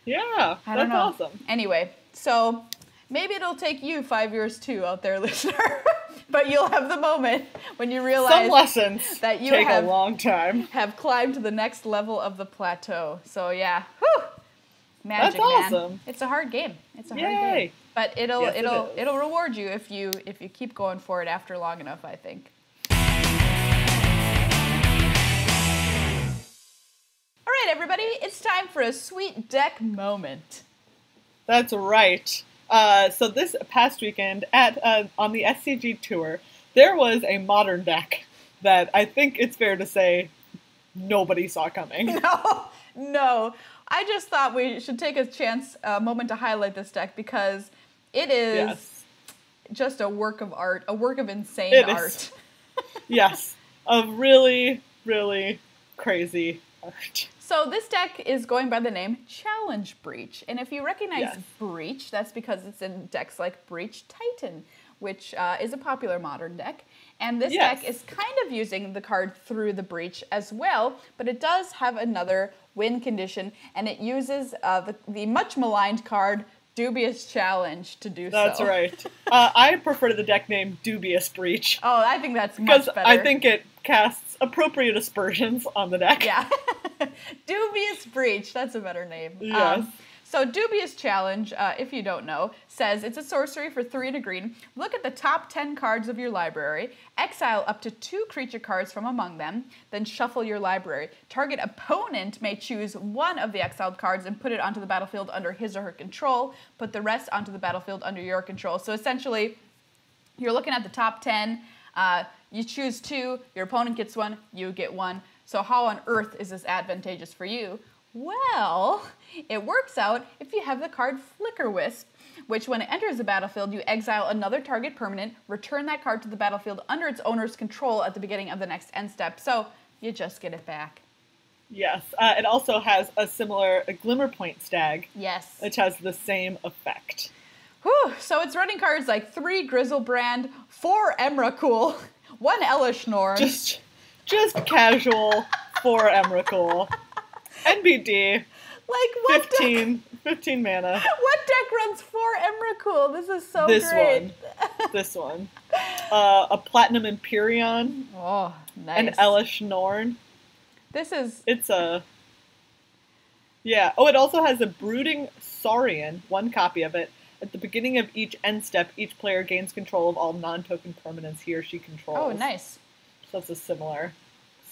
Yeah, that's awesome. Anyway, so maybe it'll take you 5 years too, out there, listener, but you'll have the moment when you realize some lessons that you take a long time. Have climbed to the next level of the plateau. So yeah, whew. Magic, that's man. Awesome. It's a hard game. It's a hard game. But it'll reward you if you keep going for it after long enough, I think. All right, everybody, it's time for a sweet deck moment. That's right. So this past weekend on the SCG tour, there was a modern deck that I think it's fair to say nobody saw coming. No. I just thought we should take a moment to highlight this deck because it is just a work of art, a work of insane art. Yes, of really, really crazy art. So this deck is going by the name Challenge Breach, and if you recognize Breach, that's because it's in decks like Breach Titan, which is a popular modern deck. And this deck is kind of using the card Through the Breach as well, but it does have another win condition, and it uses the much maligned card Dubious Challenge to do so. That's right. I prefer the deck name Dubious Breach. Oh, I think that's much better. Because I think it casts appropriate aspersions on the deck. Yeah. Dubious Breach, that's a better name. Yes. So Dubious Challenge, if you don't know, says it's a sorcery for 3 and a green. Look at the top 10 cards of your library, exile up to 2 creature cards from among them, then shuffle your library. Target opponent may choose one of the exiled cards and put it onto the battlefield under his or her control. Put the rest onto the battlefield under your control. So essentially, you're looking at the top 10. You choose 2, your opponent gets 1, you get 1. So how on earth is this advantageous for you? Well, it works out if you have the card Flicker Wisp, which when it enters the battlefield, you exile another target permanent, return that card to the battlefield under its owner's control at the beginning of the next end step. So you just get it back. Yes. It also has a similar Glimmerpoint Stag. Yes. Which has the same effect. Whew. So it's running cards like 3 Grizzlebrand, 4 Emrakul, 1 Elishnorn. Just casual 4 Emrakul. NBD. Like what 15 mana. What deck runs 4 Emrakul? This is so great. This one. A Platinum Empyrean. Oh, nice. An Elish Norn. It's Yeah. Oh, it also has a Brooding Saurian, one copy of it. At the beginning of each end step, each player gains control of all non-token permanents he or she controls. Oh, nice. So it's a similar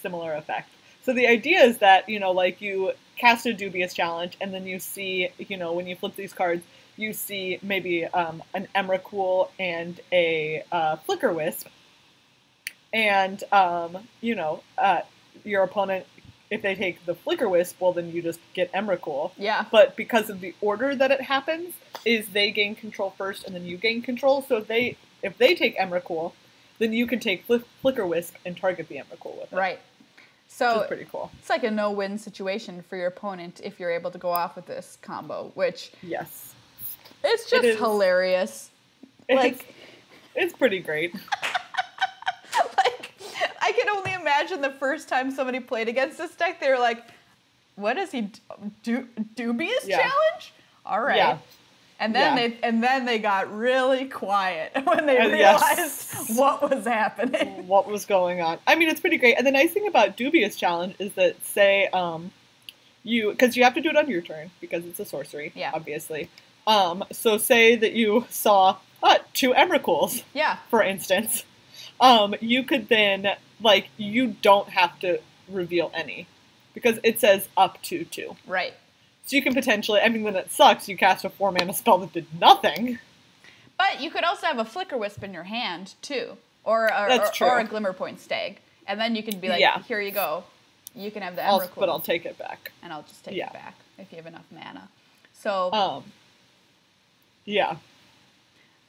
effect. So the idea is that, you know, like you cast a Dubious challenge, and then you see, you know, when you flip these cards, you see maybe an Emrakul and a Flicker Wisp. And, you know, your opponent, if they take the Flicker Wisp, well, then you just get Emrakul. Yeah. But because of the order that it happens, is they gain control first, and then you gain control. So if they take Emrakul, then you can take Flicker Wisp and target the Emrakul with it. Right. So which is pretty cool. It's like a no-win situation for your opponent if you're able to go off with this combo, which yes, it's just hilarious. It's pretty great. Like, I can only imagine the first time somebody played against this deck, they were like, "What is he Dubious challenge?" All right. Yeah. And then they got really quiet when they realized what was happening. What was going on. I mean, it's pretty great. And the nice thing about Dubious Challenge is that, say, because you have to do it on your turn, because it's a sorcery, obviously. So say that you saw 2 Emrakuls, for instance. You could then, like, you don't have to reveal any, because it says up to 2. Right. So you can potentially, I mean, then it sucks, you cast a 4-mana spell that did nothing. But you could also have a Flicker Wisp in your hand, too. Or a Glimmer Point Stag. And then you can be like, here you go. You can have the Emrakul. But I'll take it back. And I'll just take it back if you have enough mana. So. Yeah.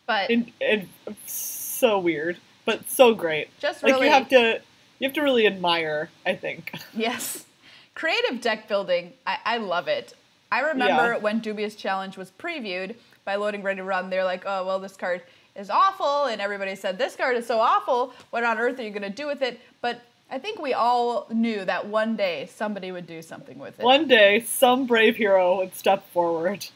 But. It's so weird, but so great. Just really. Like, you have to really admire, I think. Yes. Creative deck building, I love it. I remember when Dubious Challenge was previewed by Loading Ready to Run, they're like, oh, well, this card is awful, and everybody said, this card is so awful, what on earth are you going to do with it? But I think we all knew that one day somebody would do something with it. One day, some brave hero would step forward.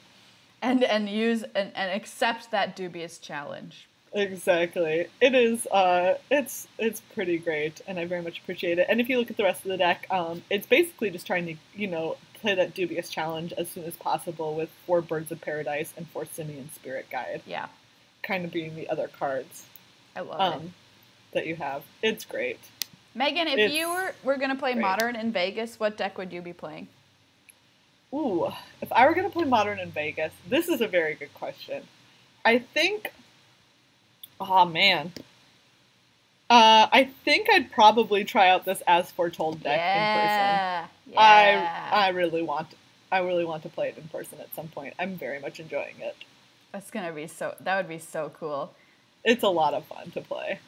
And use and accept that Dubious Challenge. Exactly. It is, it's pretty great, and I very much appreciate it. And if you look at the rest of the deck, it's basically just trying to, you know, play that Dubious Challenge as soon as possible with 4 Birds of Paradise and 4 Simian Spirit Guide. Yeah. Kind of being the other cards. I love it. That you have. It's great. Megan, if you were going to play Modern in Vegas, what deck would you be playing? Ooh, if I were going to play Modern in Vegas, this is a very good question. I think... Oh, man. I think I'd probably try out this As Foretold deck in person. Yeah. I really want to play it in person at some point. I'm very much enjoying it. That would be so cool. It's a lot of fun to play.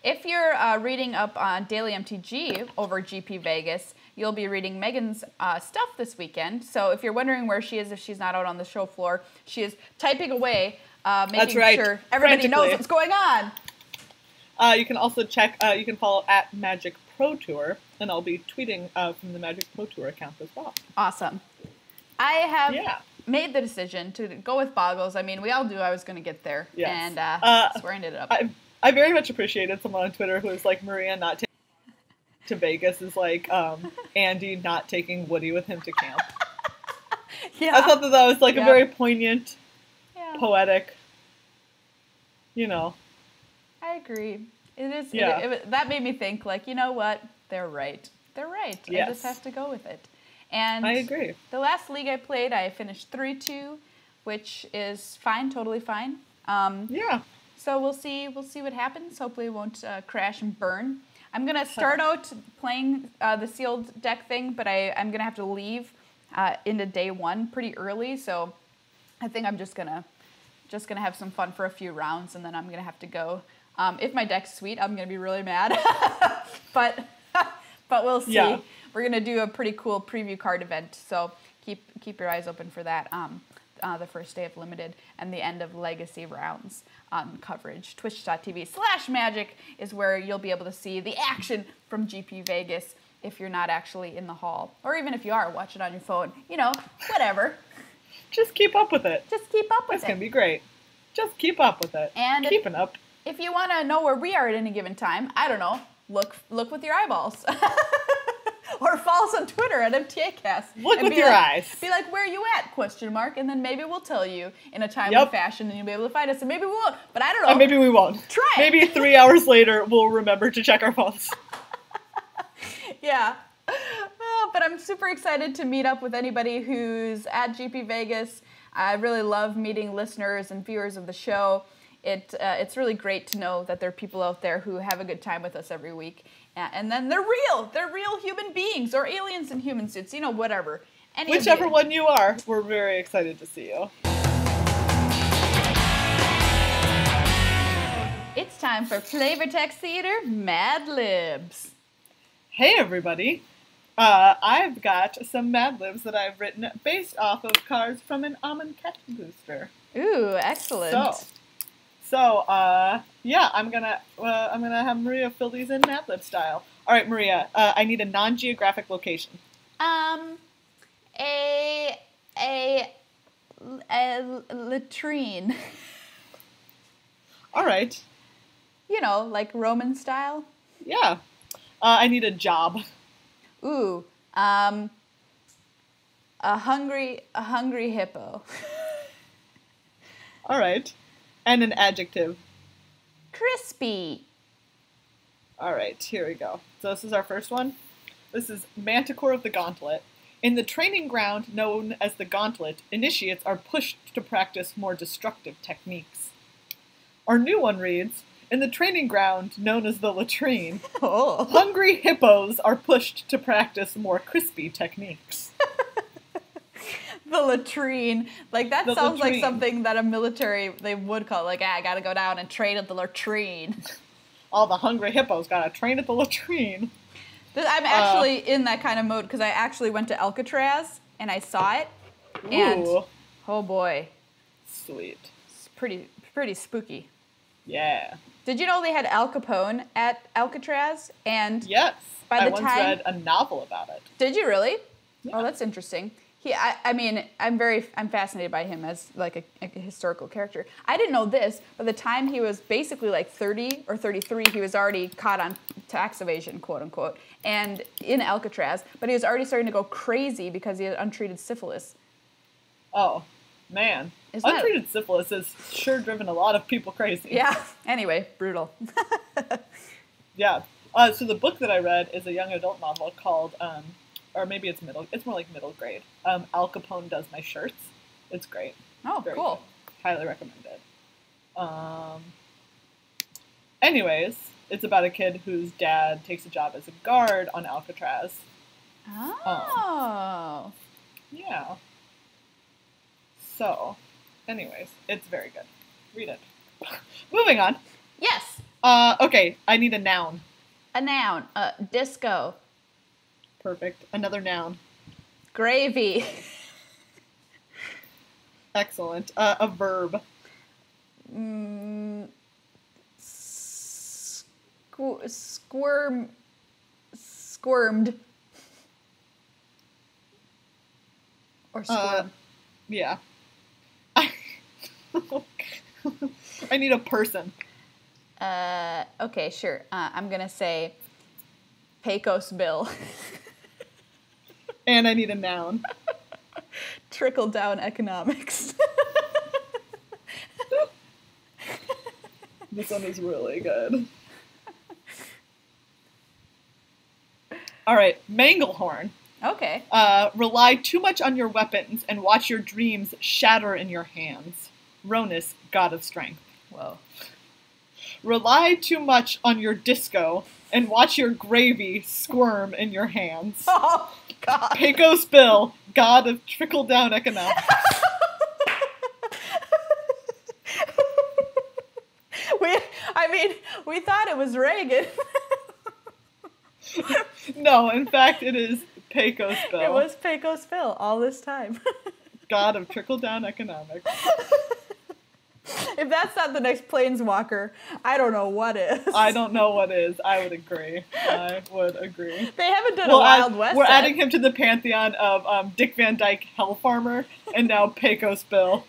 If you're reading up on Daily MTG over GP Vegas, you'll be reading Meghan's stuff this weekend. So if you're wondering where she is, if she's not out on the show floor, she is typing away, making sure everybody knows what's going on. You can also check, you can follow at Magic Pro Tour, and I'll be tweeting from the Magic Pro Tour account as well. Awesome. I have made the decision to go with Boggles. I mean, we all knew I was going to get there, and that's where I ended up. I very much appreciated someone on Twitter who was like, Maria not taking to Vegas is like Andy not taking Woody with him to camp. I thought that was like a very poignant, poetic, you know. I agree. It is. That made me think, like, you know what? They're right. They're right. Yes. I just have to go with it. And I agree. The last league I played, I finished 3-2, which is fine, totally fine. So we'll see what happens. Hopefully it won't crash and burn. I'm gonna start out playing the sealed deck thing, but I'm gonna have to leave into day 1 pretty early. So I think I'm just gonna have some fun for a few rounds, and then I'm gonna have to go. If my deck's sweet, I'm gonna be really mad, but we'll see. Yeah. We're gonna do a pretty cool preview card event, so keep your eyes open for that. The first day of Limited and the end of Legacy rounds coverage. Twitch.tv/magic is where you'll be able to see the action from GP Vegas if you're not actually in the hall, or even if you are, watch it on your phone. You know, whatever. Just keep up with it. Just keep up with it. It's gonna be great. Just keep up with it. And keeping up. If you want to know where we are at any given time, I don't know. Look with your eyeballs. Or follow us on Twitter at MTAcast. Look with your eyes. Be like, where are you at? ? And then maybe we'll tell you in a timely fashion and you'll be able to find us. And maybe we won't, but I don't know. And maybe we won't. Try it. Maybe 3 hours later we'll remember to check our phones. Yeah. But I'm super excited to meet up with anybody who's at GP Vegas. I really love meeting listeners and viewers of the show. It's really great to know that there are people out there who have a good time with us every week. And then they're real. They're real human beings or aliens in human suits, whatever. Whichever one you are, we're very excited to see you. It's time for Flavor Text Theater Mad Libs. Hey everybody. I've got some Mad Libs that I've written based off of cards from an Almond Cat booster. Ooh, excellent. So, yeah, I'm gonna have Maria fill these in Mad Lib style. All right, Maria, I need a non-geographic location. A latrine. All right. Like Roman style. Yeah. I need a job. Ooh, a hungry hippo. All right. And an adjective. Crispy. All right, here we go. So this is our first one. This is Manticore of the Gauntlet. In the training ground known as the Gauntlet, initiates are pushed to practice more destructive techniques. Our new one reads, in the training ground known as the latrine, hungry hippos are pushed to practice more crispy techniques. The latrine. Like, that sounds like something that a military, they would call it. Like, I gotta go down and train at the latrine. All the hungry hippos gotta train at the latrine. I'm actually in that kind of mode because I actually went to Alcatraz and I saw it. Ooh. And, oh boy. Sweet. It's pretty spooky. Yeah. Did you know they had Al Capone at Alcatraz? And yes. By the I once read a novel about it. Did you really? Yeah. Oh, that's interesting. I'm fascinated by him as like a historical character. I didn't know this. By the time he was basically like 30 or 33, he was already caught on tax evasion, quote unquote, and in Alcatraz. But he was already starting to go crazy because he had untreated syphilis. Oh, man. Untreated syphilis has sure driven a lot of people crazy. Yeah. Anyway, brutal. Yeah. So the book that I read is a young adult novel called, or maybe it's more like middle grade. Al Capone Does My Shirts. It's great. Oh, very cool. Good. Highly recommend it. Anyways, it's about a kid whose dad takes a job as a guard on Alcatraz. Oh. Yeah. So, anyways, it's very good. Read it. Moving on. Yes. Okay, I need a noun. A noun. Disco. Perfect. Another noun. Gravy. Excellent. A verb. Squirmed. Or squirmed. Yeah. I need a person. Okay, sure. I'm gonna say Pecos Bill. And I need a noun. Trickle down economics. This one is really good. All right, Manglehorn. Okay. Rely too much on your weapons and watch your dreams shatter in your hands. Ronus, god of strength. Whoa. Rely too much on your disco and watch your gravy squirm in your hands. Oh, God. Pecos Bill, god of trickle-down economics. We thought it was Reagan. No, in fact, it is Pecos Bill. It was Pecos Bill all this time. God of trickle-down economics. If that's not the next Planeswalker, I don't know what is. I don't know what is. I would agree. They haven't done a Wild West. We're adding him to the pantheon of Dick Van Dyke Hell Farmer and now Pecos Bill,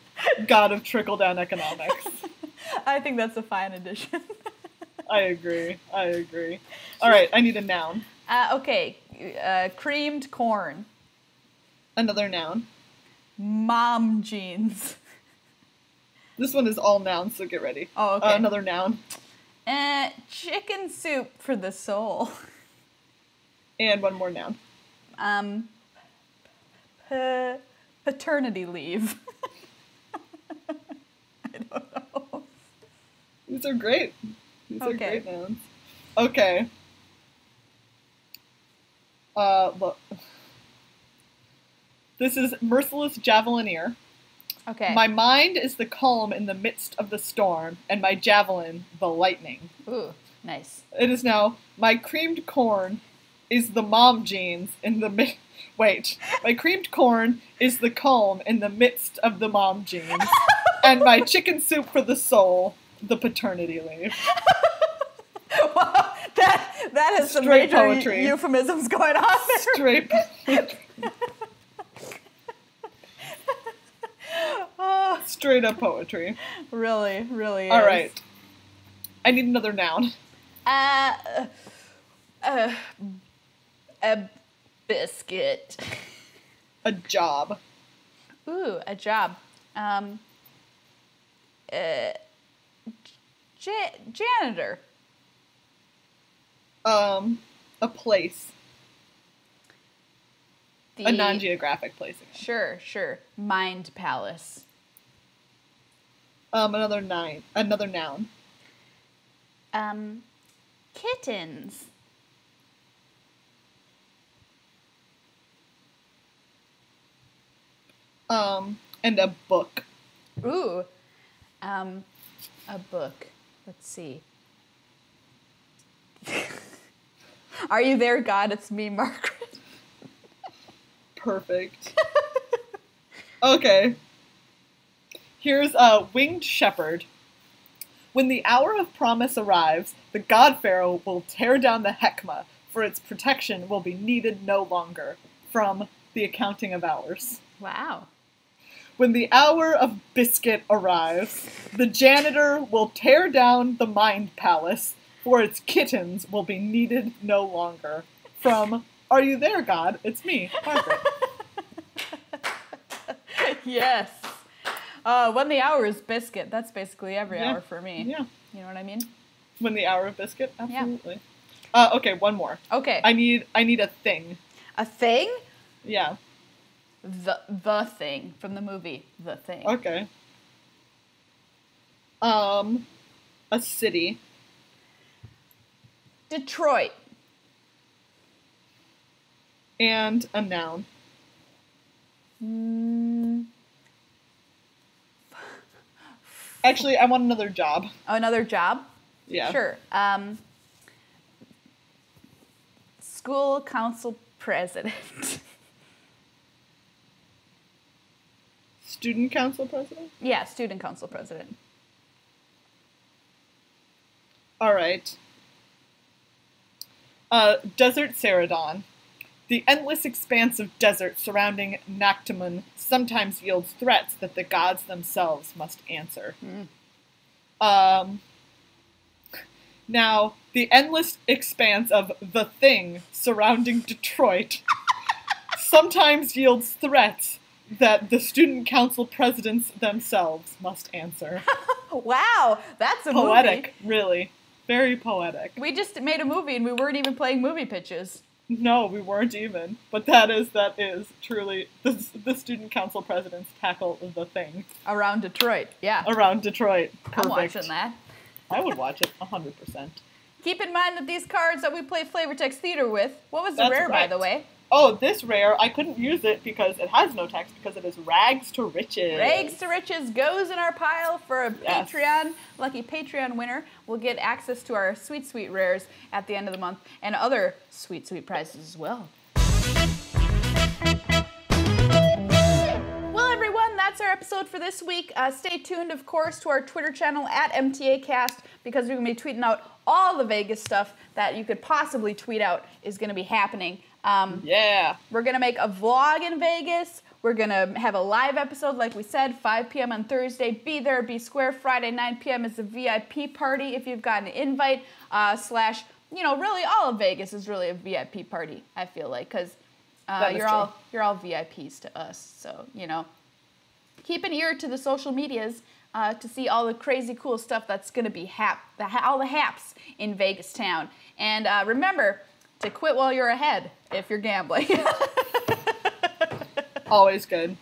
god of trickle-down economics. I think that's a fine addition. I agree. All right, I need a noun. Okay, creamed corn. Another noun. Mom jeans. This one is all nouns, so get ready. Oh, okay. Another noun. Chicken soup for the soul. And one more noun. Paternity leave. I don't know. These are great. These are Okay. great nouns. Okay. Look. This is Merciless Javelineer. Okay. My mind is the calm in the midst of the storm, and my javelin the lightning. Ooh, nice. It is now, my creamed corn is the mom jeans in the wait. My creamed corn is the calm in the midst of the mom jeans, and my chicken soup for the soul, the paternity leave. Wow, that has some Straight major poetry. euphemisms going on there. Straight poetry. Oh, Straight up poetry. really, really is. All right. I need another noun. A biscuit. A job. Ooh, a job. Janitor. A place. The, A non-geographic place. Again. Sure. Mind palace. Another noun. Kittens. And a book. Ooh. A book. Let's see. Are you there, God? It's me, Margaret. Perfect. Okay. Here's a winged shepherd. When the hour of promise arrives, the god pharaoh will tear down the Hekma, for its protection will be needed no longer. From The Accounting of Hours. Wow. When the hour of biscuit arrives, the janitor will tear down the mind palace, for its kittens will be needed no longer. From Are You There, God? It's me, Margaret. Yes. When the hour is biscuit, that's basically every hour for me. Yeah. You know what I mean? When the hour of biscuit? Yeah. Absolutely. Okay, one more. Okay. I need a thing. A thing? Yeah. The Thing from the movie The Thing. Okay. A city. Detroit. And a noun. Actually, I want another job. Oh, another job? Yeah. Sure. School council president. Student council president? Yeah, student council president. All right. Desert Ceradon. The endless expanse of desert surrounding Nactamon sometimes yields threats that the gods themselves must answer. Now, the endless expanse of the thing surrounding Detroit sometimes yields threats that the student council presidents themselves must answer. Wow, that's a Poetic, really. Very poetic. movie. We just made a movie and we weren't even playing movie pitches. No, we weren't even. But that is truly the student council presidents tackle the thing. Around Detroit, yeah. Around Detroit. Perfect. I'm watching that. I would watch it 100%. Keep in mind that these cards that we play Flavor Text Theater with, what was the That's rare, by right. the way? Oh, this rare, I couldn't use it because it has no text because it is Rags to Riches. Rags to Riches goes in our pile for a Yes. Patreon. Lucky Patreon winner will get access to our sweet, sweet rares at the end of the month and other sweet, sweet prizes as well. Well, everyone, that's our episode for this week. Stay tuned, of course, to our Twitter channel at MTAcast because we're going to be tweeting out all the Vegas stuff that you could possibly tweet out is going to be happening. Yeah. We're going to make a vlog in Vegas. We're going to have a live episode, like we said, 5 p.m. on Thursday. Be there, be square. Friday, 9 p.m. is the VIP party if you've got an invite, / you know, really all of Vegas is really a VIP party, I feel like, because you're all VIPs to us. So, you know, keep an ear to the social medias to see all the crazy cool stuff that's going to be all the haps in Vegas town. And remember to quit while you're ahead if you're gambling. Always good.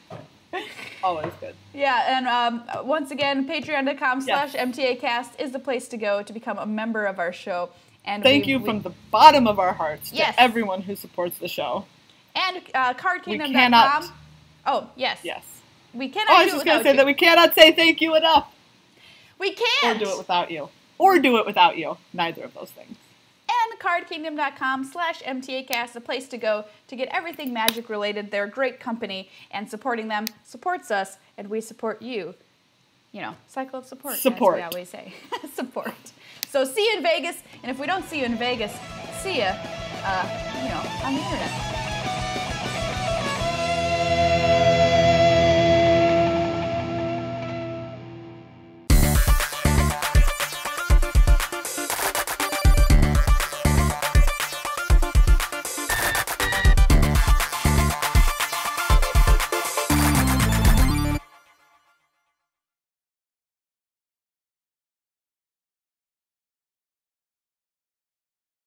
Always good. Yeah, and once again, patreon.com/MTAcast is the place to go to become a member of our show. And thank you from the bottom of our hearts yes. to everyone who supports the show. And cardkingdom.com. Oh, yes. Yes. We cannot I was just going to say that we cannot say thank you enough. We can't. Or do it without you. Or do it without you. Neither of those things. And cardkingdom.com/MTAcast, a place to go to get everything Magic related. They're a great company, and supporting them supports us, and we support you. You know, cycle of support. Support. As we always say. Support. So see you in Vegas, and if we don't see you in Vegas, see you, you know, on the internet.